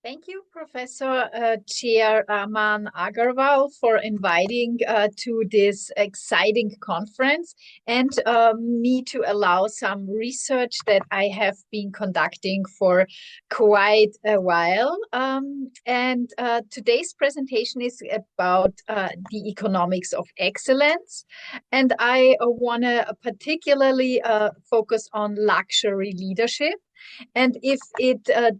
Thank you, Professor Chair Aman Agarwal, for inviting to this exciting conference and me to allow some research that I have been conducting for quite a while. Today's presentation is about the economics of excellence. And I want to particularly focus on luxury leadership. And if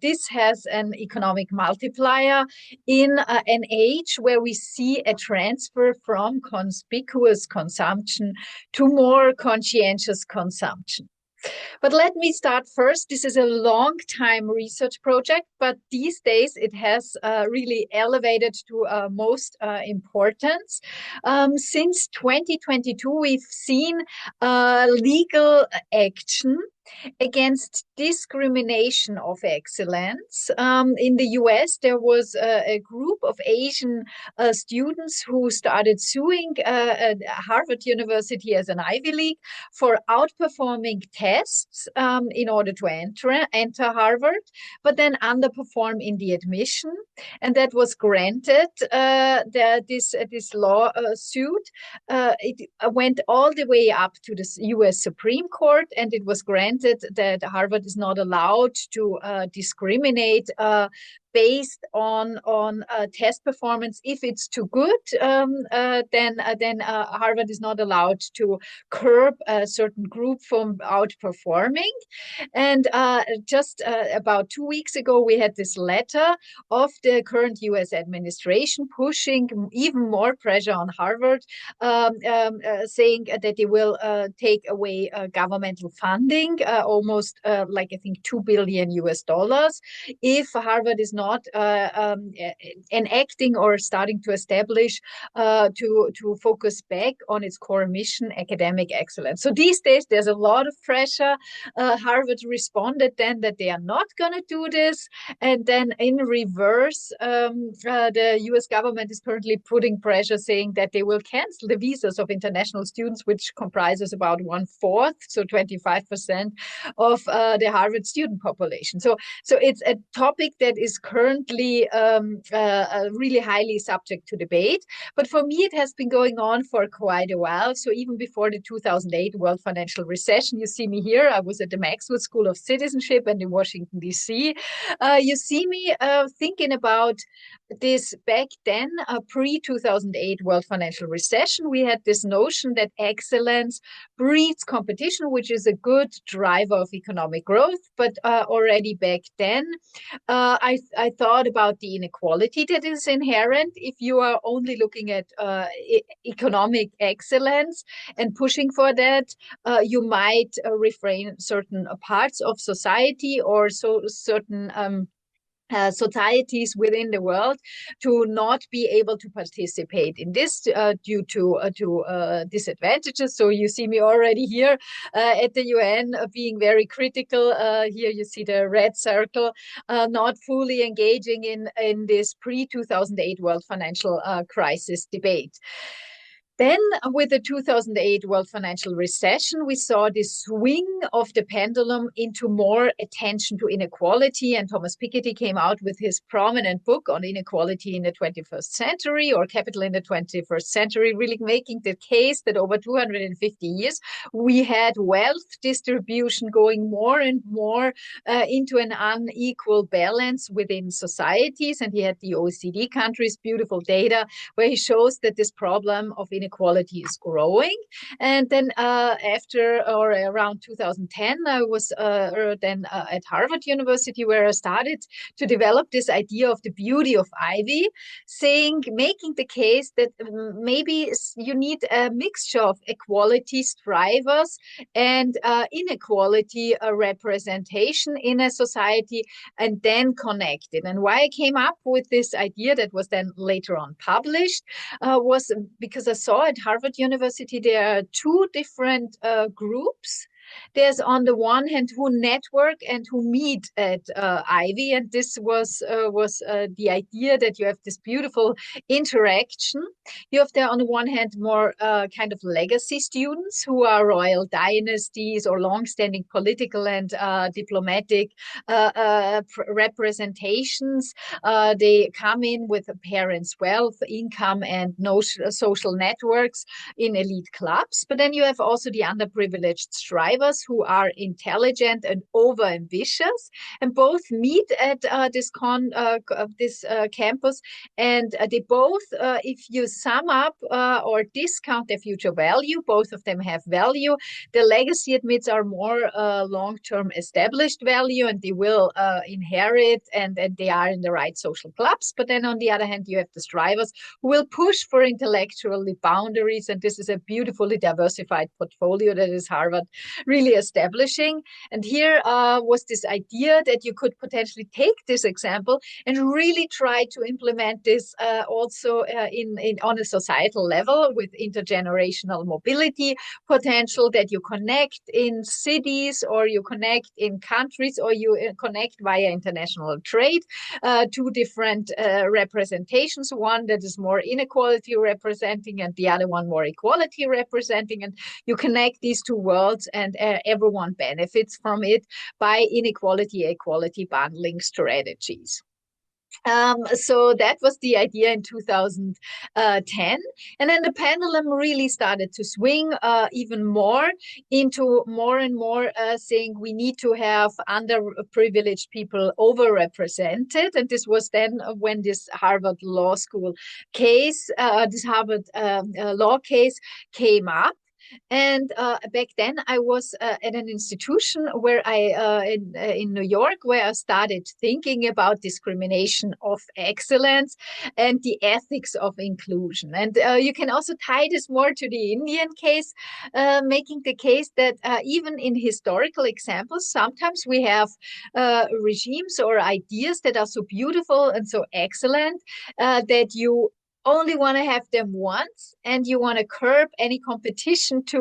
this has an economic multiplier in an age where we see a transfer from conspicuous consumption to more conscientious consumption. But let me start first. This is a long time research project, but these days it has really elevated to most importance. Since 2022, we've seen legal action against discrimination of excellence. In the US, there was a group of Asian students who started suing Harvard University as an Ivy League for outperforming tests in order to enter Harvard, but then underperform in the admission. And that was granted. This lawsuit, it went all the way up to the US Supreme Court, and it was granted that Harvard is not allowed to discriminate based on test performance. If it's too good, then Harvard is not allowed to curb a certain group from outperforming. And just about 2 weeks ago, we had this letter of the current US administration pushing even more pressure on Harvard, saying that they will take away governmental funding, almost like I think $2 billion if Harvard is not enacting or starting to establish to focus back on its core mission, academic excellence. So these days there's a lot of pressure. Harvard responded then that they are not going to do this, and then in reverse, the US government is currently putting pressure, saying that they will cancel the visas of international students, which comprises about 1/4, so 25% of the Harvard student population. So it's a topic that is currently really highly subject to debate. But for me, it has been going on for quite a while. So even before the 2008 world financial recession, you see me here. I was at the Maxwell School of Citizenship and in Washington, D.C. You see me thinking about this back then, pre-2008 world financial recession. We had this notion that excellence breeds competition, which is a good driver of economic growth. But already back then, I thought about the inequality that is inherent if you are only looking at economic excellence and pushing for that. You might refrain certain parts of society or certain societies within the world to not be able to participate in this due to disadvantages. So you see me already here at the UN being very critical. Here you see the red circle, not fully engaging in this pre-2008 world financial crisis debate. Then with the 2008 world financial recession, we saw this swing of the pendulum into more attention to inequality. And Thomas Piketty came out with his prominent book on inequality in the 21st century, or capital in the 21st century, really making the case that over 250 years, we had wealth distribution going more and more into an unequal balance within societies. And he had the OECD countries' beautiful data where he shows that this problem of inequality is growing. And then after or around 2010, I was then at Harvard University, where I started to develop this idea of the beauty of Ivy, making the case that maybe you need a mixture of equality drivers and inequality representation in a society, and then connect it. And why I came up with this idea that was then later on published was because I saw at Harvard University there are two different groups There's on the one hand who network and who meet at Ivy, and this was the idea that you have this beautiful interaction. You have there on the one hand more kind of legacy students who are royal dynasties or long-standing political and diplomatic representations. They come in with parents' wealth, income, and no social networks in elite clubs. But then you have also the underprivileged strivers who are intelligent and over ambitious, and both meet at this campus, and they both, if you sum up or discount their future value, both of them have value. The legacy admits are more long-term established value, and they will inherit, and they are in the right social clubs. But then on the other hand, you have the strivers who will push for intellectual boundaries, and this is a beautifully diversified portfolio that is Harvard really establishing. And here was this idea that you could potentially take this example and really try to implement this also on a societal level with intergenerational mobility potential, that you connect in cities or you connect in countries or you connect via international trade. Two different representations, one that is more inequality representing and the other one more equality representing, and you connect these two worlds, and everyone benefits from it by inequality equality bundling strategies. So that was the idea in 2010. And then the pendulum really started to swing even more into more and more saying we need to have underprivileged people overrepresented. And this was then when this Harvard Law School case, this Harvard law case came up. And back then I was at an institution where in New York, where I started thinking about discrimination of excellence and the ethics of inclusion. And you can also tie this more to the Indian case, making the case that even in historical examples, sometimes we have regimes or ideas that are so beautiful and so excellent that you only want to have them once, and you want to curb any competition to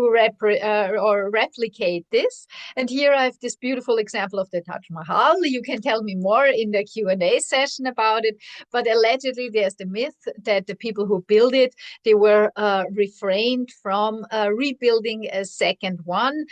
replicate this. And here I have this beautiful example of the Taj Mahal. You can tell me more in the Q&A session about it, but allegedly there's the myth that the people who built it, they were refrained from rebuilding a second one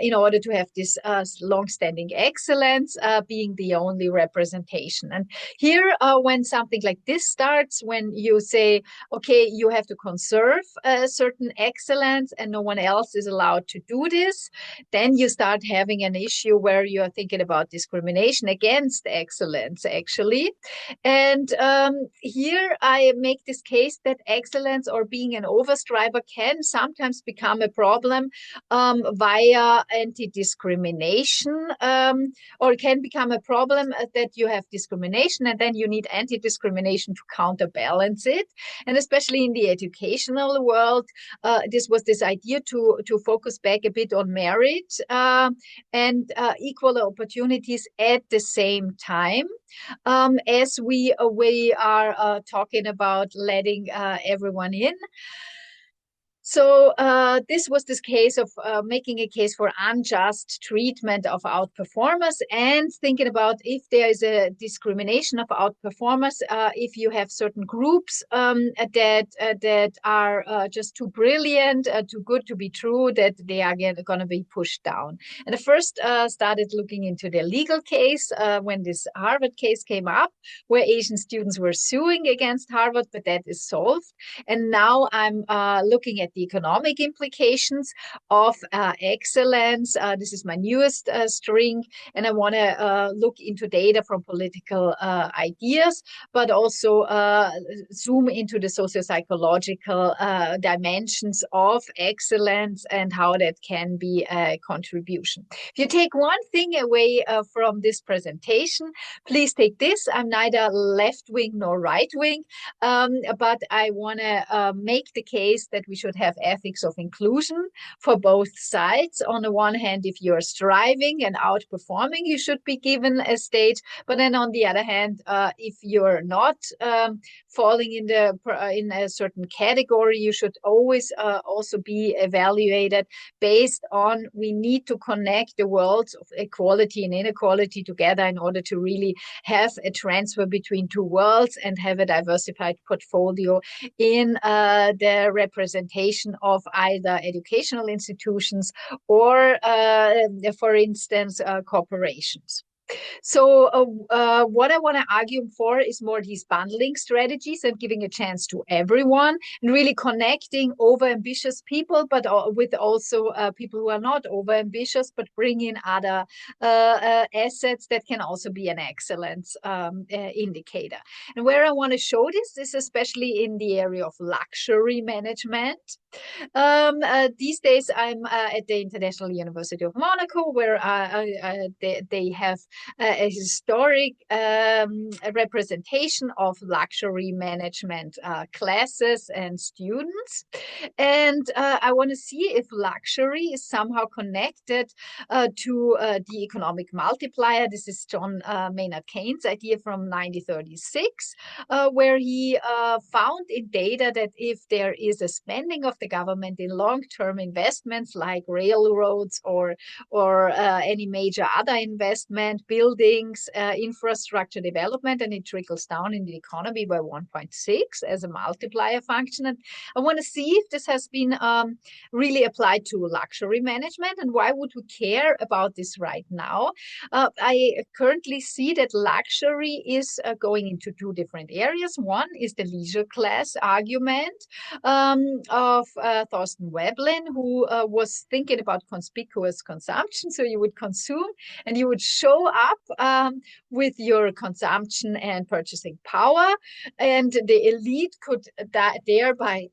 in order to have this long-standing excellence being the only representation. And here, when something like this starts, when you say, okay, you have to conserve a certain excellence and no one else is allowed to do this, then you start having an issue where you're thinking about discrimination against excellence, actually. And here I make this case that excellence or being an overstriver can sometimes become a problem via anti-discrimination, or can become a problem that you have discrimination and then you need anti-discrimination to counterbalance it. And especially in the educational world, this was this idea to focus back a bit on merit and equal opportunities at the same time, as we are talking about letting everyone in. So this was this case of making a case for unjust treatment of outperformers and thinking about if there is a discrimination of outperformers, if you have certain groups that are just too brilliant, too good to be true, that they are going to be pushed down. And I first started looking into the legal case when this Harvard case came up, where Asian students were suing against Harvard, but that is solved. And now I'm looking at the economic implications of excellence. This is my newest string, and I want to look into data from political ideas, but also zoom into the socio-psychological dimensions of excellence and how that can be a contribution. If you take one thing away from this presentation, please take this. I'm neither left-wing nor right-wing, but I want to make the case that we should have have ethics of inclusion for both sides. On the one hand, if you're striving and outperforming, you should be given a stage. But then on the other hand, if you're not falling in a certain category, you should always also be evaluated based on, we need to connect the worlds of equality and inequality together in order to really have a transfer between two worlds and have a diversified portfolio in the representation of either educational institutions or, for instance, corporations. So what I want to argue for is more these bundling strategies and giving a chance to everyone and really connecting over-ambitious people, but with also people who are not over-ambitious, but bring in other assets that can also be an excellence indicator. And where I want to show this is especially in the area of luxury management. These days, I'm at the International University of Monaco, where they have a historic representation of luxury management classes and students. And I want to see if luxury is somehow connected to the economic multiplier. This is John Maynard Keynes' idea from 1936, where he found in data that if there is a spending of the government in long-term investments like railroads or any major other investment, buildings, infrastructure development, and it trickles down in the economy by 1.6 as a multiplier function. And I want to see if this has been really applied to luxury management, and why would we care about this right now? I currently see that luxury is going into two different areas. One is the leisure class argument of Thorsten Veblen, who was thinking about conspicuous consumption. So you would consume and you would show up with your consumption and purchasing power, and the elite could thereby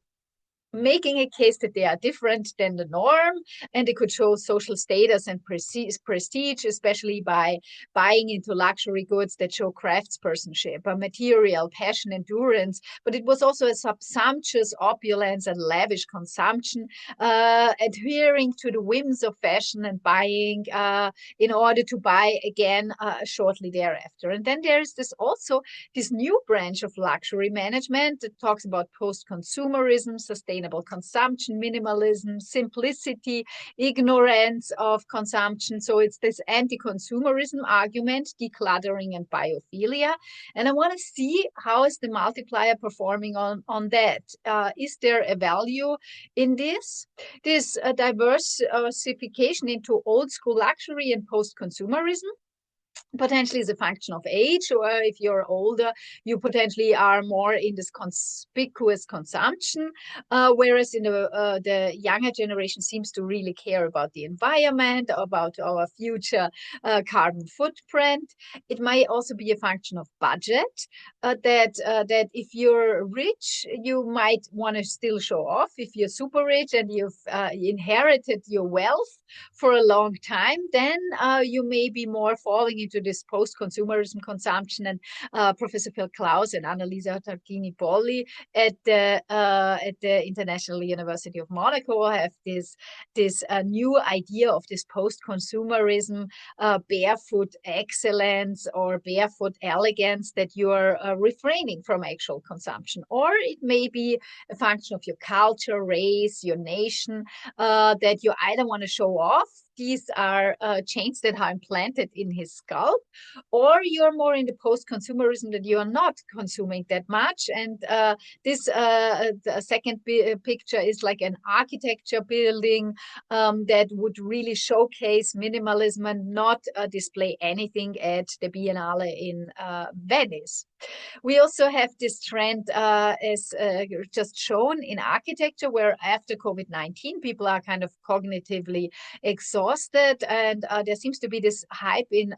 making a case that they are different than the norm, and they could show social status and prestige, especially by buying into luxury goods that show craftspersonship, material, passion, endurance. But it was also a sumptuous opulence and lavish consumption, adhering to the whims of fashion and buying in order to buy again shortly thereafter. And then there's this new branch of luxury management that talks about post-consumerism, sustainable consumption, minimalism, simplicity, ignorance of consumption. So it's this anti-consumerism argument, decluttering and biophilia. And I want to see how is the multiplier performing on that. Is there a value in this? This diversification into old school luxury and post-consumerism potentially is a function of age, or if you're older, you potentially are more in this conspicuous consumption, whereas in the younger generation seems to really care about the environment, about our future carbon footprint. It might also be a function of budget, that if you're rich, you might want to still show off. If you're super rich and you've inherited your wealth for a long time, then you may be more falling into this post-consumerism consumption. And Professor Phil Klaus and Annalisa Tarquini-Polli at the International University of Monaco have this new idea of this post-consumerism, barefoot excellence or barefoot elegance, that you're refraining from actual consumption. Or it may be a function of your culture, race, your nation, that you either want to show off. These are chains that are implanted in his scalp, or you're more in the post-consumerism that you are not consuming that much. And this the second picture is like an architecture building that would really showcase minimalism and not display anything at the Biennale in Venice. We also have this trend, as just shown in architecture, where after COVID-19, people are kind of cognitively exhausted exhausted, and there seems to be this hype in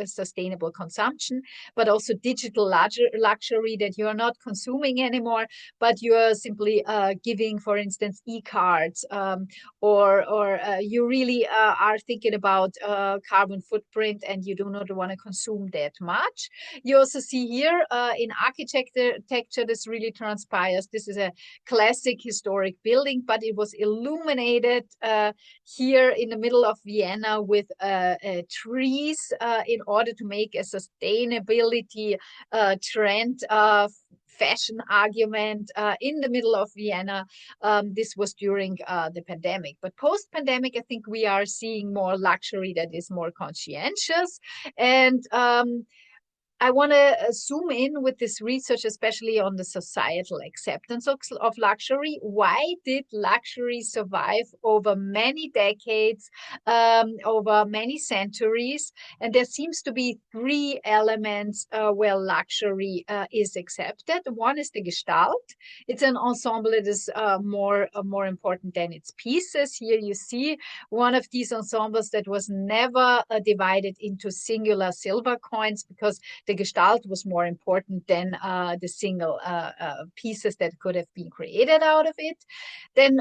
sustainable consumption, but also digital luxury, that you are not consuming anymore, but you are simply giving, for instance, e-cards, or you really are thinking about carbon footprint, and you do not want to consume that much. You also see here in architecture, this really transpires. This is a classic historic building, but it was illuminated here in the middle of Vienna with trees in order to make a sustainability trend fashion argument in the middle of Vienna. This was during the pandemic. But post-pandemic, I think we are seeing more luxury that is more conscientious. And I want to zoom in with this research, especially on the societal acceptance of luxury. Why did luxury survive over many decades, over many centuries? And there seems to be three elements where luxury is accepted. One is the Gestalt. It's an ensemble that is more important than its pieces. Here you see one of these ensembles that was never divided into singular silver coins, because the Gestalt was more important than the single pieces that could have been created out of it. Then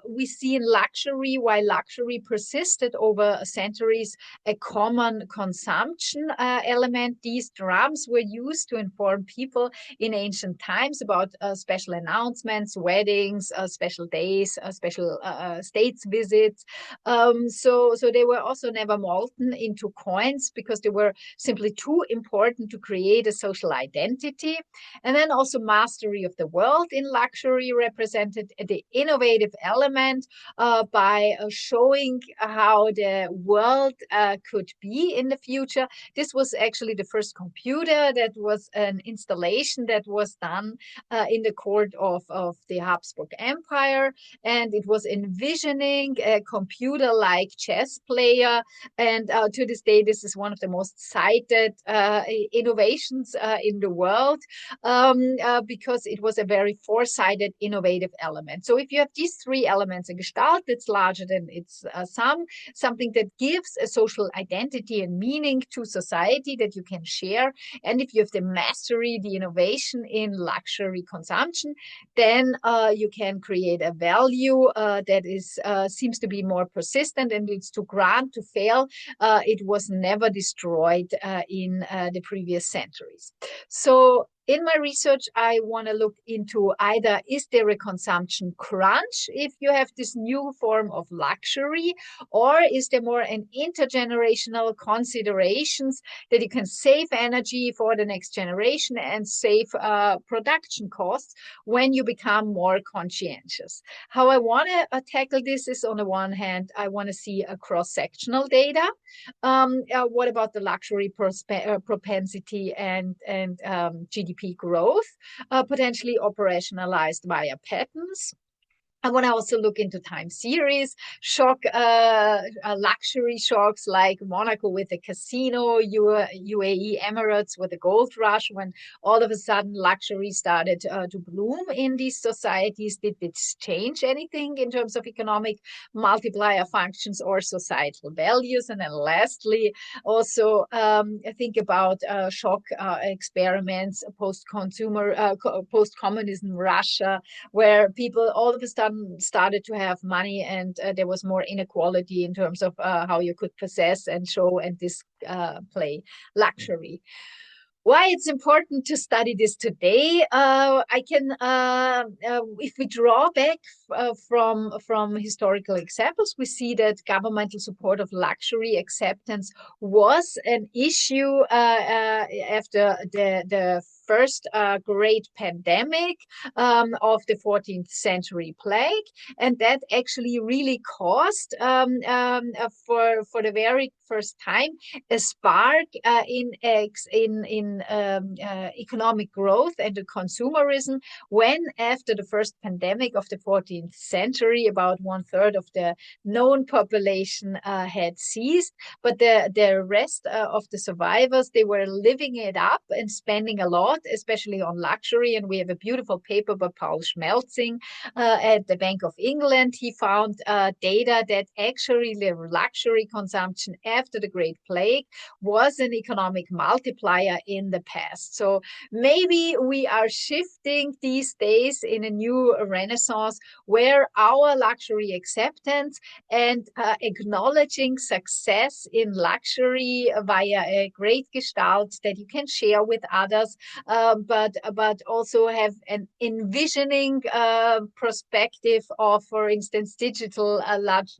we see in luxury, why luxury persisted over centuries, a common consumption element. These drums were used to inform people in ancient times about special announcements, weddings, special days, special states visits. So they were also never molten into coins, because they were simply too important to create a social identity. And then also mastery of the world in luxury represented the innovative element by showing how the world could be in the future. This was actually the first computer that was an installation that was done in the court of the Habsburg Empire, and it was envisioning a computer-like chess player. And to this day, this is one of the most cited innovations in the world, because it was a very four-sided innovative element. So if you have these three elements, a Gestalt that's larger than its sum, something that gives a social identity and meaning to society that you can share, and if you have the mastery, the innovation in luxury consumption, then you can create a value that is seems to be more persistent and leads to grant, to fail. It was never destroyed in the previous centuries. So in my research, I want to look into either, is there a consumption crunch if you have this new form of luxury, or is there more an intergenerational considerations that you can save energy for the next generation and save production costs when you become more conscientious? How I want to tackle this is, on the one hand, I want to see a cross-sectional data. What about the luxury propensity and GDP growth, potentially operationalized via patterns? I want to also look into time series, luxury shocks like Monaco with the casino, UAE Emirates with the gold rush, when all of a sudden luxury started to bloom in these societies. Did this change anything in terms of economic multiplier functions or societal values? And then lastly, also think about shock experiments, post-communism Russia, where people all of a sudden started to have money, and there was more inequality in terms of how you could possess and show and display luxury. Why it's important to study this today? I can, if we draw back from historical examples, we see that governmental support of luxury acceptance was an issue after the first great pandemic of the 14th century plague, and that actually really caused, for the very first time, a spark in economic growth and the consumerism, when after the first pandemic of the 14th century, about 1/3 of the known population had ceased, but the rest of the survivors, they were living it up and spending a lot especially on luxury. And we have a beautiful paper by Paul Schmelzing at the Bank of England. He found data that actually the luxury consumption after the Great Plague was an economic multiplier in the past. So maybe we are shifting these days in a new renaissance where our luxury acceptance and acknowledging success in luxury via a great gestalt that you can share with others, but also have an envisioning perspective of, for instance, digital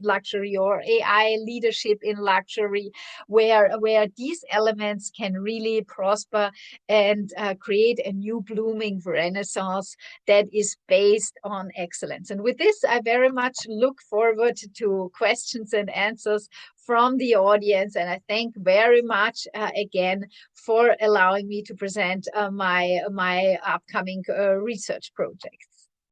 luxury or AI leadership in luxury, where these elements can really prosper and create a new blooming renaissance that is based on excellence. And with this, I very much look forward to questions and answers from the audience. And I thank very much again for allowing me to present my upcoming research project.